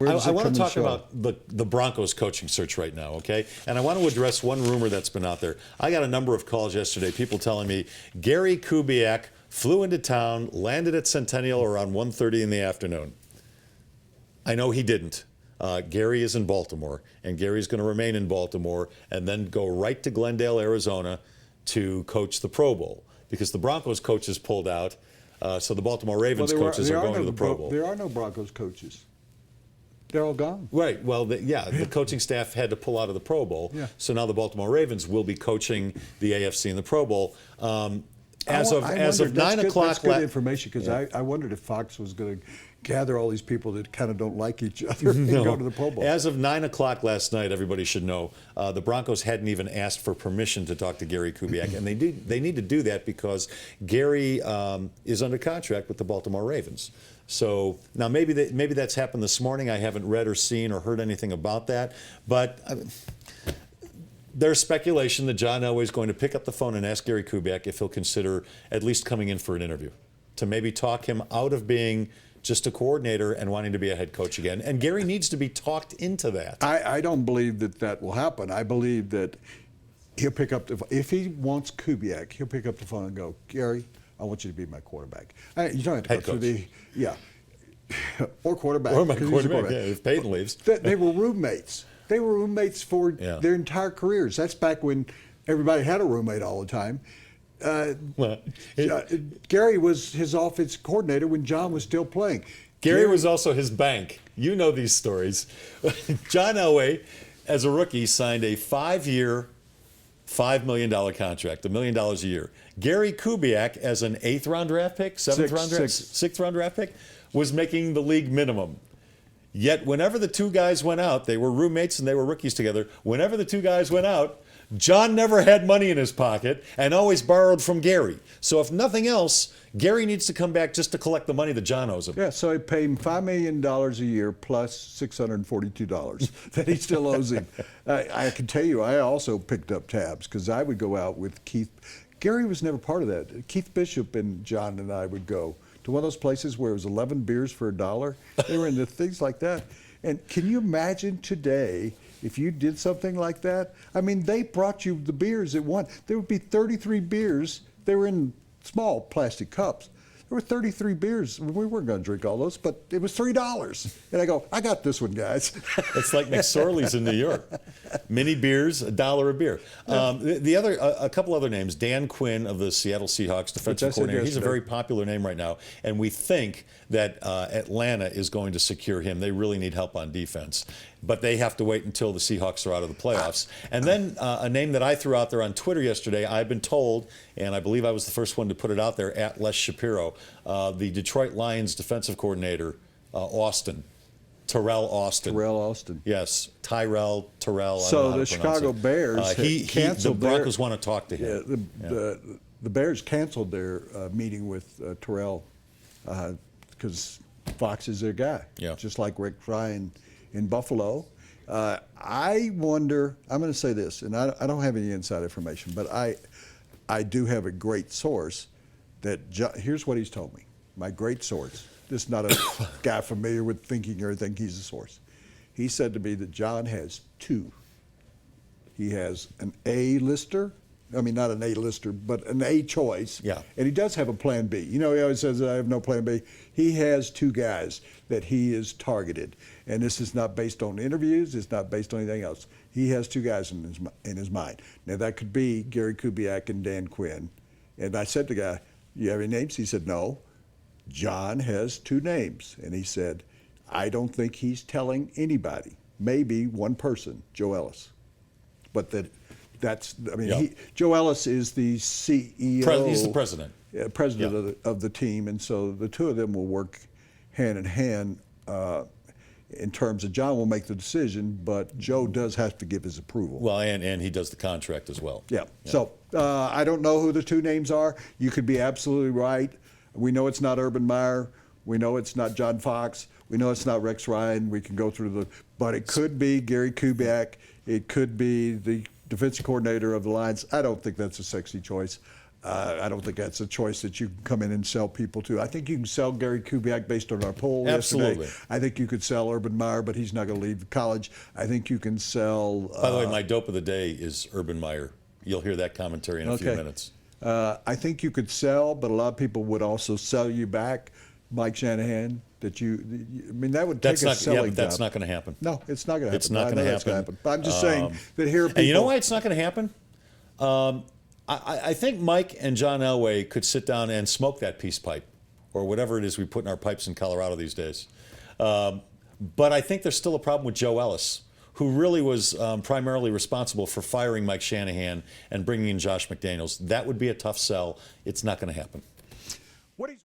I want to talk about the Broncos coaching search right now, okay? And I want to address one rumor that's been out there. I got a number of calls yesterday, people telling me Gary Kubiak flew into town, landed at Centennial around 1:30 in the afternoon. I know he didn't. Gary is in Baltimore, and Gary's going to remain in Baltimore and then go right to Glendale, Arizona to coach the Pro Bowl because the Broncos coaches pulled out, so the Baltimore Ravens coaches are going to the Pro Bowl. There are no Broncos coaches. They're all gone. Right. Well, the coaching staff had to pull out of the Pro Bowl. Yeah. So now the Baltimore Ravens will be coaching the AFC in the Pro Bowl. As of 9 o'clock. That's good information because I wondered if Fox was going to gather all these people that kind of don't like each other and go to the Pro Bowl. As of 9 o'clock last night, everybody should know, the Broncos hadn't even asked for permission to talk to Gary Kubiak, and they need to do that because Gary is under contract with the Baltimore Ravens. So now maybe that's happened this morning. I haven't read or seen or heard anything about that, but there's speculation that John Elway is going to pick up the phone and ask Gary Kubiak if he'll consider at least coming in for an interview to maybe talk him out of being just a coordinator and wanting to be a head coach again. And Gary needs to be talked into that. I don't believe that will happen. I believe that he'll pick up if he wants Kubiak, he'll pick up the phone and go, Gary, I want you to be my quarterback. You don't have to head go coach. through or quarterback. Or my quarterback, yeah, if Peyton leaves. They were roommates. They were roommates for their entire careers. That's back when everybody had a roommate all the time. Gary was his offense coordinator when John was still playing. Gary was also his bank. You know these stories. John Elway, as a rookie, signed a 5-year, $5 million contract, $1 million a year. Gary Kubiak, as an 8th-round draft pick, 6th-round draft pick, was making the league minimum. Yet whenever the two guys went out, they were roommates and they were rookies together. Whenever the two guys went out, John never had money in his pocket and always borrowed from Gary. So if nothing else, Gary needs to come back just to collect the money that John owes him. Yeah, so he paid him $5 million a year plus $642 that he still owes him. I can tell you, I also picked up tabs because I would go out with Keith. Gary was never part of that. Keith Bishop and John and I would go to one of those places where it was 11 beers for $1. They were into things like that. And can you imagine today if you did something like that? I mean, they brought you the beers at one. There would be 33 beers. They were in small plastic cups. There were 33 beers. We weren't going to drink all those, but it was $3. And I go, I got this one, guys. It's like McSorley's in New York. Mini beers, $1 a beer. A couple other names. Dan Quinn of the Seattle Seahawks, defensive coordinator. He's a very popular name right now, and we think that Atlanta is going to secure him. They really need help on defense, but they have to wait until the Seahawks are out of the playoffs. And then a name that I threw out there on Twitter yesterday, I've been told, and I believe I was the first one to put it out there, at Les Shapiro, the Detroit Lions defensive coordinator, Terrell Austin. Yes, Terrell. So the Chicago Bears canceled the Broncos want to talk to him. The Bears canceled their meeting with Terrell because Fox is their guy, just like Rick Ryan in Buffalo. I wonder, I'm going to say this, and I don't have any inside information, but I do have a great source that, here's what he's told me. My great source. This is not a guy familiar with thinking or anything. He's a source. He said to me that John has two. He has an A-lister. I mean, not an A-lister, but an A choice. Yeah. And he does have a plan B. You know, he always says, I have no plan B. He has two guys that he is targeted. And this is not based on interviews. It's not based on anything else. He has two guys in his mind. Now, that could be Gary Kubiak and Dan Quinn. And I said to the guy, you have any names? He said, no. John has two names. And he said, I don't think he's telling anybody. Maybe one person, Joe Ellis. But Joe Ellis is the CEO. He's the president. President of the team. And so the two of them will work hand in hand in terms of John will make the decision, but Joe does have to give his approval. Well, and he does the contract as well. Yeah. So I don't know who the two names are. You could be absolutely right. We know it's not Urban Meyer. We know it's not John Fox. We know it's not Rex Ryan. We can go through but it could be Gary Kubiak. It could be the defensive coordinator of the Lions. I don't think that's a sexy choice. I don't think that's a choice that you can come in and sell people to. I think you can sell Gary Kubiak based on our poll Absolutely. yesterday. I think you could sell Urban Meyer, but he's not going to leave college. I think you can sell. By the way, my dope of the day is Urban Meyer. You'll hear that commentary in a few minutes. I think you could sell, but a lot of people would also sell you back Mike Shanahan. I mean, that would take a selling but that's job. not going to happen. No, it's not going to happen. It's not I going know to that's gonna happen. But I'm just saying that here are people. And you know why it's not going to happen? I think Mike and John Elway could sit down and smoke that peace pipe, or whatever it is we put in our pipes in Colorado these days. But I think there's still a problem with Joe Ellis, who really was primarily responsible for firing Mike Shanahan and bringing in Josh McDaniels. That would be a tough sell. It's not going to happen. What do you